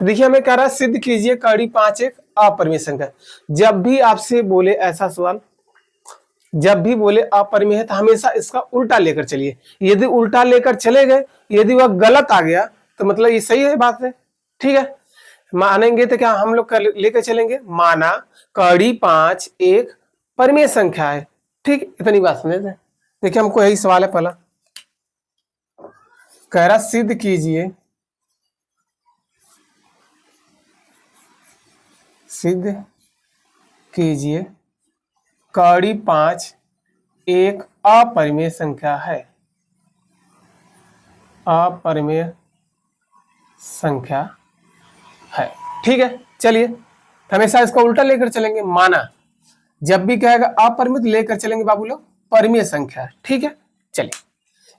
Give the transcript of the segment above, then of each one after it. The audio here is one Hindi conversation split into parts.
देखिए हमें कह रहा है सिद्ध कीजिए कड़ी 5 एक अपरिमेय संख्या। जब भी आपसे बोले ऐसा सवाल, जब भी बोले अपरिमेय है तो हमेशा इसका उल्टा लेकर चलिए। यदि उल्टा लेकर चले गए, यदि वह गलत आ गया तो मतलब ये सही है बात है। ठीक है, मानेंगे तो क्या हम लोग लेकर चलेंगे, माना कड़ी 5 एक परिमेय संख्या है। ठीक, इतनी बात समझे थे। देखिए हमको यही सवाल है पहला, कह रहा सिद्ध कीजिए, सिद्ध कीजिए कड़ी 5 एक अपरिमेय संख्या है, अपरिमेय संख्या है। ठीक है, चलिए हमेशा इसका उल्टा लेकर चलेंगे। माना जब भी कहेगा अपरिमित लेकर चलेंगे बाबू लोग परिमेय संख्या है। ठीक है, चलिए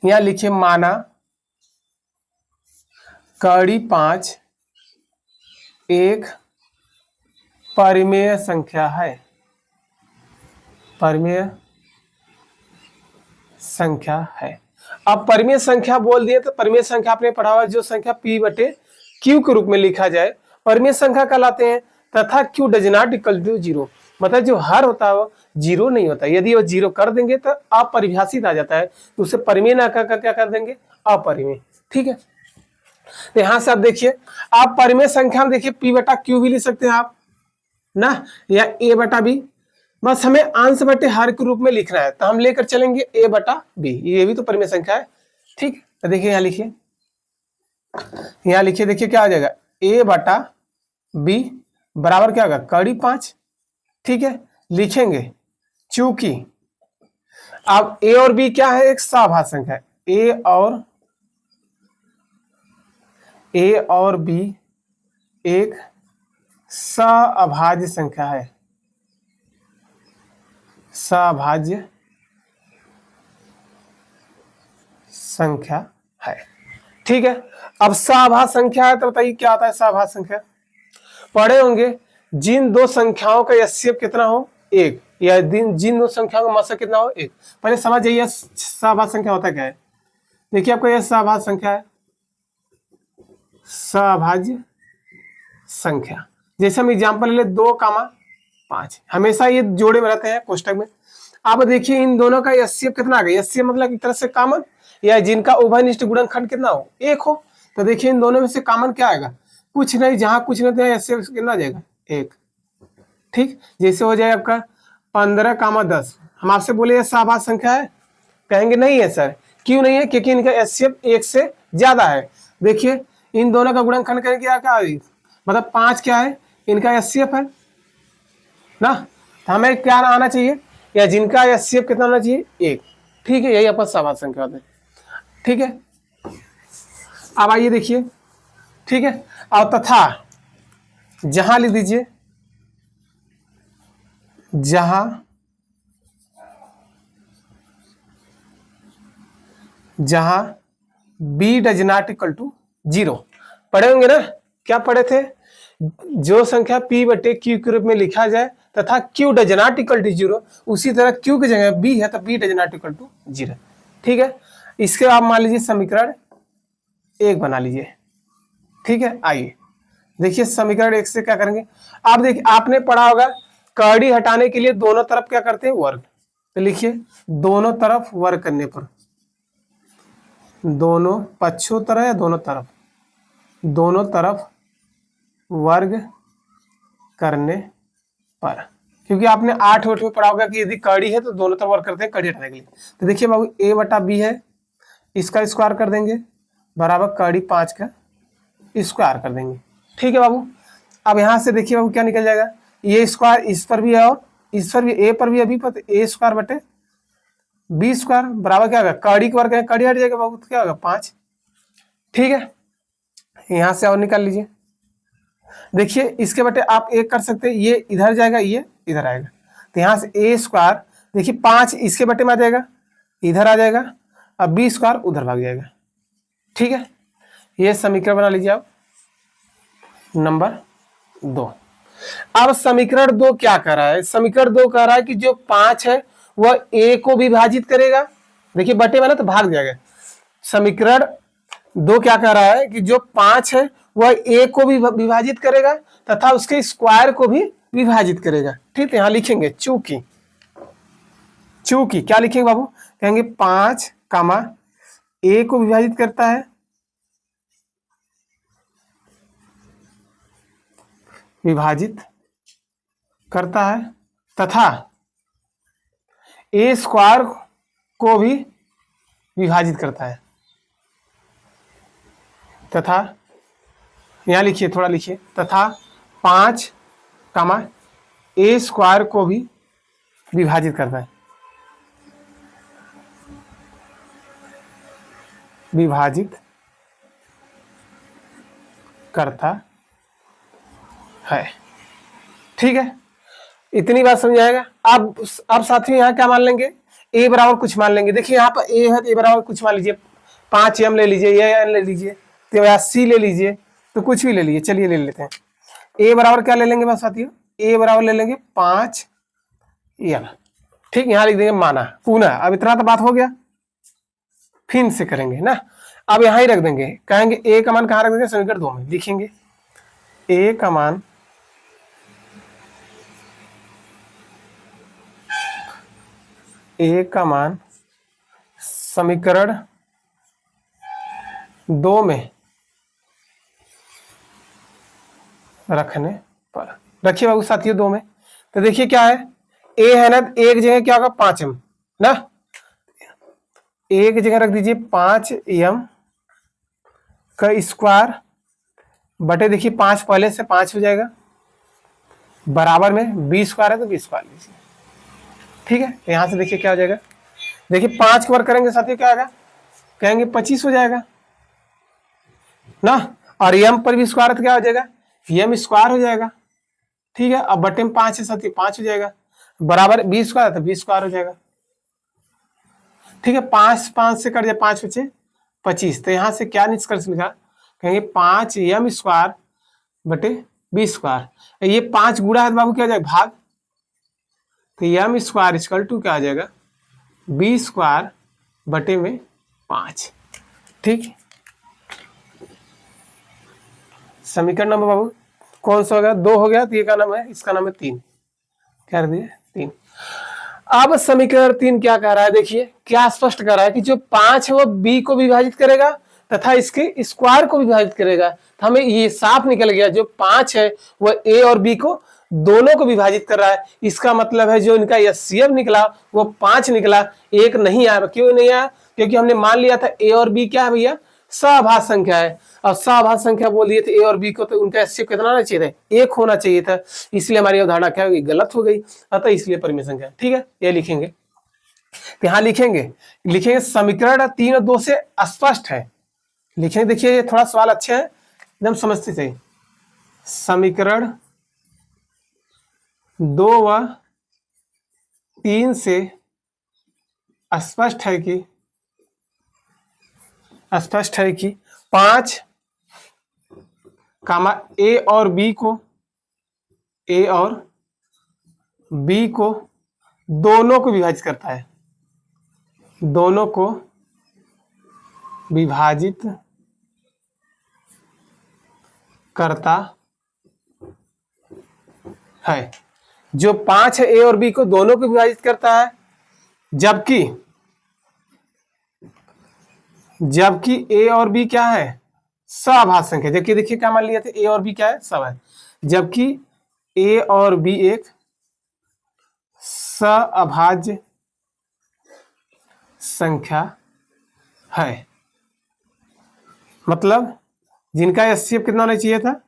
यहां लिखिए माना कड़ी 5 एक परिमेय संख्या है, परिमेय संख्या है। अब परिमेय संख्या बोल दिए तो परिमेय संख्या आपने पढ़ा हुआ, जो संख्या p बटे q के रूप में लिखा जाए परिमेय संख्या कहलाते हैं। तथा q does not equal to 0, मतलब जो हर होता है वो 0 नहीं होता। यदि वो 0 कर देंगे तो अपरिभाषित आ जाता है, तो उसे परिमेय ना कर क्या कर देंगे, अपरिमेय। ठीक है, तो यहां से आप देखिए, आप परिमेय संख्या में देखिए p बटा q भी लिख सकते हैं आप ना, या a बटा b, बस हमें अंश बटे हर के रूप में लिखना है तो हम लेकर चलेंगे a बटा b, ये भी तो परिमेय संख्या है। ठीक, तो देखिए यहाँ लिखिए, यहाँ लिखिए, देखिए क्या आ जाएगा a बटा b बराबर क्या होगा कड़ी 5। ठीक है, लिखेंगे चूंकि अब a और b क्या है, एक सभाज्य संख्या है, a और b एक सअभाज्य संख्या है, सअभाज्य संख्या है। ठीक है, अब सअभाज्य संख्या है तो बताइए क्या होता है सअभाज्य संख्या। पढ़े होंगे जिन दो संख्याओं का एचसीएफ कितना हो 1, या जिन दो संख्याओं का मसक कितना हो 1। पहले समझ जाइए सअभाज्य संख्या होता क्या है। देखिए आपको यह सअभाज्य संख्या है, सअभाज्य संख्या। जैसे हम एग्जांपल ले 2,5, हमेशा ये जोड़े में रहते हैं कोष्टक में। अब देखिए इन दोनों का एचसीएफ कितना आ गया, एचसीएफ मतलब एक तरह से कॉमन, या जिनका उभयनिष्ठ गुणनखंड कितना हो 1 हो। तो देखिए इन दोनों में से कॉमन क्या आएगा, कुछ नहीं, जहां कुछ नहीं तो एचसीएफ कितना आ जाएगा 1। ठीक, जैसे हो जाए आपका 15,10। हम आपसे बोले ये सअभाज्य संख्या है, कहेंगे नहीं है सर। क्यों नहीं है, क्योंकि इनका एचसीएफ 1 से ज्यादा है। देखिए इन दोनों का गुणनखंड करेंगे क्या मतलब 5 क्या है, इनका एचसीएफ है ना, तो हमें क्या आना चाहिए, या जिनका एचसीएफ कितना आना चाहिए 1। ठीक है, यही अपन सअभाज्य संख्या होते हैं। ठीक है, अब आइए देखिए। ठीक है, और तथा जहां लिख दीजिए, जहां b does not equal to 0। पढ़े होंगे ना, क्या पढ़े थे, जो संख्या p बटे q के रूप में लिखा जाए तथा q does not equal to 0, उसी तरह q की जगह b है तो b does not equal to 0। ठीक है, इसके आप मान लीजिए समीकरण 1 बना लीजिए। ठीक है, आइए देखिए समीकरण 1 से क्या करेंगे। आप देखिए आपने पढ़ा होगा कड़ी हटाने के लिए दोनों तरफ क्या करते हैं, वर्ग। तो लिखिए दोनों तरफ वर्ग करने पर, दोनों पक्षों तरह या दोनों तरफ वर्ग करने पर, क्योंकि आपने 8 में पढ़ा होगा कि यदि कड़ी है तो दोनों तरफ वर्ग करते हैं कड़ी हटाने के लिए। तो देखिए बाबू a बटा b है, इसका स्क्वायर कर देंगे बराबर कड़ी 5 का स्क्वायर कर देंगे। ठीक है बाबू, अब यहां से देखिए बाबू क्या निकल जाएगा, ये स्क्वायर इस पर भी है और इस पर भी, a पर भी अभी पर a स्क्वायर बटे b स्क्वायर बराबर क्या होगा, कड़ी का वर्ग है, कड़ी हट जाएगा बाबू तो क्या होगा 5। ठीक है, यहां से और निकाल लीजिए। देखिए इसके बटे आप 1 कर सकते हैं, ये इधर जाएगा ये इधर आएगा, तो यहां से a स्क्वायर देखिए 5 इसके बटे में आ जाएगा, इधर आ जाएगा, अब b स्क्वायर उधर भाग जाएगा। ठीक है, ये समीकरण बना लीजिए आप नंबर 2। अब समीकरण 2 क्या कर रहा है, समीकरण 2 कह रहा है कि जो 5 है वह a को विभाजित करेगा। देखिए बटे में ना तो भाग जाएगा। समीकरण 2 क्या कह रहा है कि जो 5 है वह ए को भी विभाजित करेगा तथा उसके स्क्वायर को भी विभाजित करेगा। ठीक है, यहां लिखेंगे चूंकि, चूंकि क्या लिखेंगे बाबू, कहेंगे 5 कामा ए को विभाजित करता है, विभाजित करता है तथा ए स्क्वायर को भी विभाजित करता है, तथा यहां लिखिए, थोड़ा लिखिए, तथा 5 कामा ए स्क्वायर को भी विभाजित करता है, विभाजित करता है। ठीक है, इतनी बात समझाएगा। अब साथियों यहाँ क्या मान लेंगे, ए बराबर कुछ मान लेंगे। देखिए यहाँ पर ए है तो ए बराबर कुछ मान लीजिए, 5 एम ले लीजिए, या एन ले लीजिए, तो या सी ले लीजिए, तो कुछ भी ले लीजिए। चलिए ले लेते हैं ए बराबर क्या ले लेंगे बस साथियों, ए बराबर ले लेंगे 5 एम। ठीक, यहाँ लिख देंगे माना पुनः। अब इतना तो बात हो गया, फिर से करेंगे ना। अब यहाँ ही रख देंगे, कहेंगे ए का मान कहाँ रख देंगे, समीकरण 2 में लिखेंगे ए का मान समीकरण 2 में रखने पर, रखिए बाबू साथियों 2 में। तो देखिए क्या है, ए है ना, एक जगह क्या होगा 5 एम ना, एक जगह रख दीजिए 5 एम का स्क्वायर बटे, देखिए 5 पहले से 5 हो जाएगा, बराबर में 20 स्क्वायर है तो 20 स्क्वायर लीजिए। ठीक है, यहां से देखिए क्या हो जाएगा, देखिए 5 के वर्ग करेंगे साथियों क्या आएगा, कहेंगे 25 हो जाएगा ना, और एम पर भी स्क्वायर तो क्या हो जाएगा, एम स्क्वायर हो जाएगा। ठीक है, अब बटे में 5 है साथियों, 5 हो जाएगा, बराबर 20 स्क्वायर तो 20 स्क्वायर हो जाएगा। ठीक है, 5 से कट जाए, 5 बचे 25, तो यहां से क्या निष्कर्ष निकाला, कहेंगे 5 एम स्क्वायर बटे 20 स्क्वायर। ये 5 गुणा है तो बाबू क्या हो जाएगा, भाग, तो एम स्क्वायर इक्वल टू क्या आ जाएगा, 20 स्क्वायर बटे में 5। ठीक, समीकरण नंबर बाबू कौन सा हो गया, 2 हो गया, तो ये का नाम है, इसका नाम है 3, क्या कर दिए 3। अब समीकरण 3 क्या कह रहा है, देखिए क्या स्पष्ट कर रहा है कि जो 5 है वो बी को विभाजित करेगा तथा इसके स्क्वायर को विभाजित करेगा। तो हमें ये साफ निकल गया, जो 5 है वह ए और बी को दोनों को विभाजित कर रहा है। इसका मतलब है जो इनका एचसीएफ निकला वो 5 निकला, 1 नहीं आया। क्यों नहीं आया, क्योंकि हमने मान लिया था ए और बी क्या है भैया, सभाज्य संख्या है, और सभाज्य संख्या बोल दिए थे ए और बी को, तो उनका एचसीएफ कितना होना चाहिए था, 1 होना चाहिए था। इसलिए हमारी अवधारणा क्या होगी, गलत हो गई, अतः इसलिए परिमेय संख्या। ठीक है, ये लिखेंगे, यहां लिखेंगे समीकरण 3 और 2 से स्पष्ट है, लिखेंगे। देखिए ये थोड़ा सवाल अच्छे हैं, एकदम समझते चाहिए। समीकरण 2 व 3 से स्पष्ट है कि 5 कामा ए और बी को दोनों को विभाजित करता है, दोनों को विभाजित करता है। जो 5 है ए और बी को दोनों को विभाजित करता है, जबकि ए और बी क्या है, सभाज्य संख्या। जबकि देखिए क्या मान लिया था, ए और बी क्या है, सब है, जबकि ए और बी एक सभाज्य संख्या है। मतलब जिनका एचसीएफ कितना होना चाहिए था,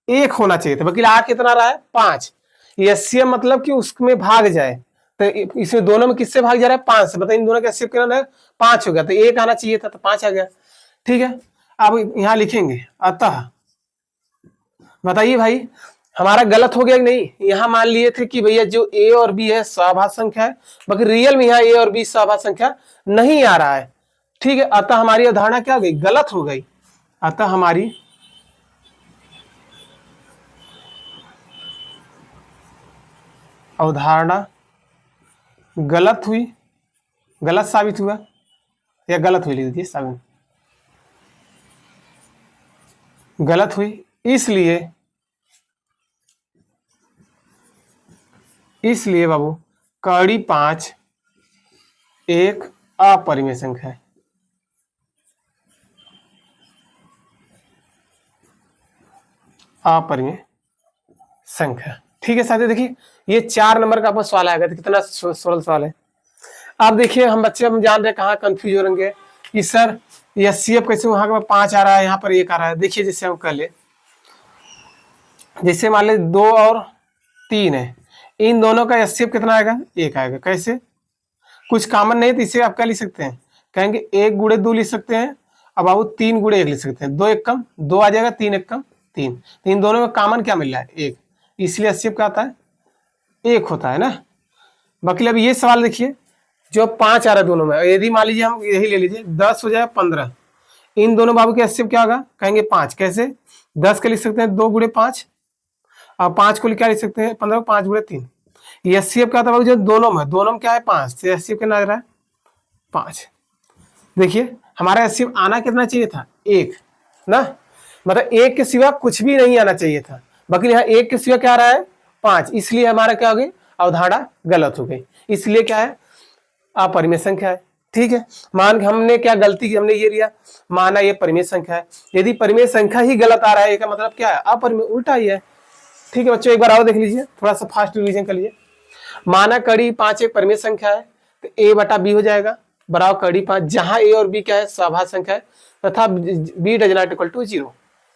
1 होना चाहिए था, बल्कि आ कितना रहा है 5। एचसीएफ मतलब कि उसमें भाग जाए, तो इसमें दोनों में किससे भाग जा रहा है, 5 से। बताइए इन दोनों का एचसीएफ कितना है, 5 हो गया, तो 1 आना चाहिए था, तो 5 आ गया। ठीक है, अब यहां लिखेंगे अतः, बताइए भाई हमारा गलत हो गया कि नहीं। यहां मान लिए थे कि भैया जो ए और बी है सभाज्य संख्या है, बाकी रियल में यहाँ ए और बी सभाज्य संख्या नहीं आ रहा है। ठीक है, अतः हमारी अवधारणा क्या हो गई, गलत हो गई। अतः हमारी अवधारणा गलत हुई, गलत साबित हुआ, या गलत हुई लिख दीजिए साबित। गलत हुई, इसलिए बाबू कड़ी 5 एक अपरिमेय संख्या है। अपरिमेय संख्या, ठीक है साथियों। देखिए ये 4 नंबर का आपको सवाल आएगा, तो कितना सरल सवाल है। अब देखिए हम बच्चे हम जान रहे हैं कहाँ कंफ्यूज हो रहेंगे कि सर ये HCF कैसे वहां पर 5 आ रहा है, यहाँ पर 1 आ रहा है। देखिए जैसे हम कर ले, जैसे मान ले 2 और 3 है, इन दोनों का HCF कितना आएगा, 1 आएगा। कैसे, कुछ कॉमन नहीं तो इसे आप क्या लिख सकते हैं, कहेंगे 1 गुणे 2 लिख सकते हैं। अब बाबू 3 गुणे 1 लिख सकते हैं, 2 1 कम 2 आ जाएगा, 3 1 कम 3। तो इन दोनों में कॉमन क्या मिल रहा है, 1, इसलिए HCF क्या आता है, 1 होता है ना। बाकी अब ये सवाल देखिए, जो 5 आ रहा है दोनों में, यदि मान लीजिए हम यही ले लीजिए 10 हो जाए 15, इन दोनों बाबू के HCF क्या होगा, कहेंगे 5। कैसे, 10 के लिख सकते हैं 2 गुणे 5, और 5 को क्या लिख सकते हैं 15 को 5 गुणे 3। ये HCF क्या था बाबू, जो दोनों में क्या है 5, तो HCF कितना आ रहा है 5। देखिए हमारा HCF आना कितना चाहिए था, 1 ना, मतलब 1 के सिवा कुछ भी नहीं आना चाहिए था। बाकी यहाँ 1 के सिवा क्या आ रहा है 5, इसलिए हमारा क्या हो गई, अवधारणा गलत हो गई। इसलिए क्या है, अपरिमेय संख्या है। ठीक है, मान हमने क्या गलती की, हमने ये लिया माना ये परिमेय संख्या है। यदि परिमेय संख्या ही गलत आ रहा है, इसका मतलब क्या है, अपरिमेय, उल्टा ही है। ठीक है बच्चों, एक बार आओ देख लीजिए, थोड़ा सा फास्ट रिवीजन कर लीजिए। माना कड़ी 5 एक परिमेय संख्या है, तो A बटा B हो जाएगा बराबर कड़ी 5, जहां A और B क्या है, सभाज्य संख्या है, तथा B does not equal to 0।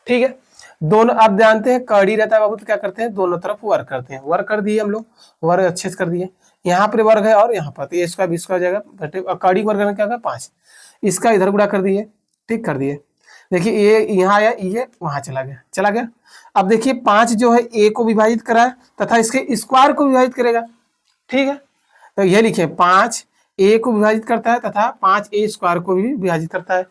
ठीक है, दोनों आप जानते हैं कड़ी रहता है बाबू, तो क्या करते हैं, दोनों तरफ वर्ग करते हैं। वर्ग कर दिए हम लोग, वर्ग अच्छे से कर दिए। यहाँ पर वर्ग है और यहाँ पर, तो A स्क्वायर B स्क्वायर हो जाएगा, कड़ी वर्ग में क्या होगा 5, इसका इधर गुणा कर दिए, ठीक कर दिए। देखिए ये यहाँ आया, ये वहां चला गया। अब देखिए 5 जो है A को विभाजित करा है तथा इसके स्क्वायर को विभाजित करेगा। ठीक है, तो ये लिखे 5 A को विभाजित करता है तथा 5 A स्क्वायर को भी विभाजित करता है।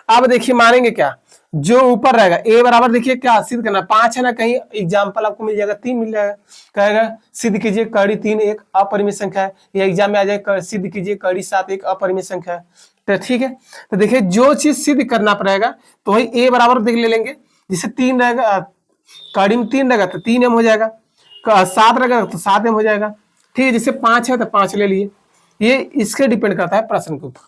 अब देखिए मानेंगे क्या, जो ऊपर रहेगा A बराबर, देखिए क्या सिद्ध करना, 5 है ना, कहीं एग्जाम्पल आपको मिल जाएगा 3 मिल जाएगा, कहेगा सिद्ध कीजिए कड़ी 3 एक अपरिमेय संख्या है, या एग्जाम में आ जाएगा सिद्ध कीजिए कड़ी 7 एक अपरिमेय संख्या है। तो ठीक है, तो देखिए जो चीज सिद्ध करना पड़ेगा तो वही A बराबर देख ले लेंगे, जिसे 3 रहेगा, कड़ी में 3 रहेगा तो 3M हो जाएगा, 7 रहेगा तो 7M हो जाएगा। ठीक है, जैसे 5 है तो 5 ले लिए, ये इसके डिपेंड करता है प्रश्न के ऊपर।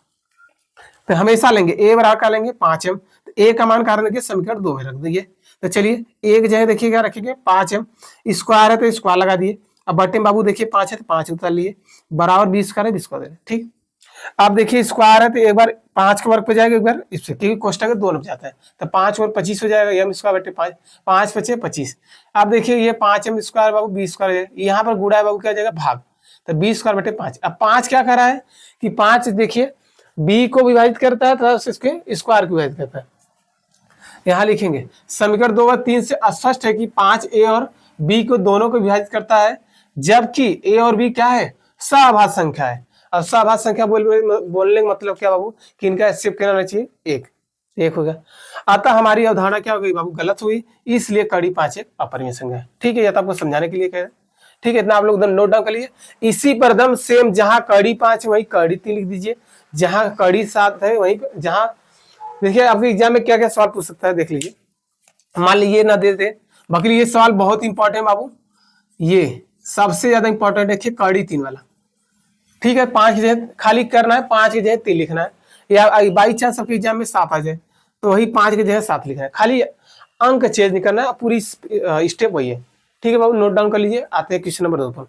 तो हमेशा लेंगे A बराबर का लेंगे 5M, तो A का मान कारण देखिए समीकरण 2 में रख देंगे। तो चलिए एक जगह देखिए क्या रखेंगे 5M, स्क्वायर है तो स्क्वायर लगा दिए। अब बटे में बाबू देखिए 5 है तो 5 उतार लिए, बराबर 20 स्क्वायर है 20 को दे। ठीक, अब देखिए स्क्वायर है तो एक बार 5 के वर्ग पे जाएगा, एक बार इससे, क्योंकि कोष्टक दोनों पे जाता है, तो 5 और 25 हो जाएगा, M स्क्वायर बटे 5, 5 बचे 25। अब देखिए ये 5M स्क्वायर बाबू 20 स्क्वायर, यहाँ पर गुणा है बाबू क्या जाएगा भाग, तो 20 स्क्वायर बटे 5। अब 5 क्या कर रहा है कि 5 देखिए B को विभाजित करता है तथा इसके स्क्वायर को विभाजित करता है। यहाँ लिखेंगे समीकरण 2 व 3 से स्पष्ट है कि 5A और B को दोनों को विभाजित करता है, जबकि A और B क्या है, सभाज्य संख्या है। अब सभाज्य संख्या बोलने का मतलब क्या बाबू, कि इनका HCF क्या होना चाहिए, 1 होगा। अतः हमारी अवधारणा क्या हो गई बाबू, गलत हुई, इसलिए कड़ी 5 एक अपरिमेय संख्या है। ठीक है, ये तो आपको समझाने के लिए कह रहे हैं। ठीक है, इतना आप लोग नोट डाउन कर लिए। इसी पर दम सेम, जहां कड़ी 5 वही कड़ी 3 लिख दीजिए, जहां कड़ी 7 है वही, जहां देखिए आपके एग्जाम में क्या क्या सवाल पूछ सकता है देख लीजिए। मान लीजिए ना दे दे, बाकी ये सवाल बहुत इंपॉर्टेंट है बाबू, ये सबसे ज्यादा इंपॉर्टेंट है कड़ी 3 वाला। ठीक है, 5 की जगह खाली करना है, 5 की जगह 3 लिखना है, या बाई चांस सबके एग्जाम में 7 आ जाए तो वही 5 की जगह 7 लिखना है, खाली अंक चेंज नहीं करना है, पूरी स्टेप वही है। ठीक है बाबू, नोट डाउन कर लीजिए। आते हैं क्वेश्चन नंबर 2 पर।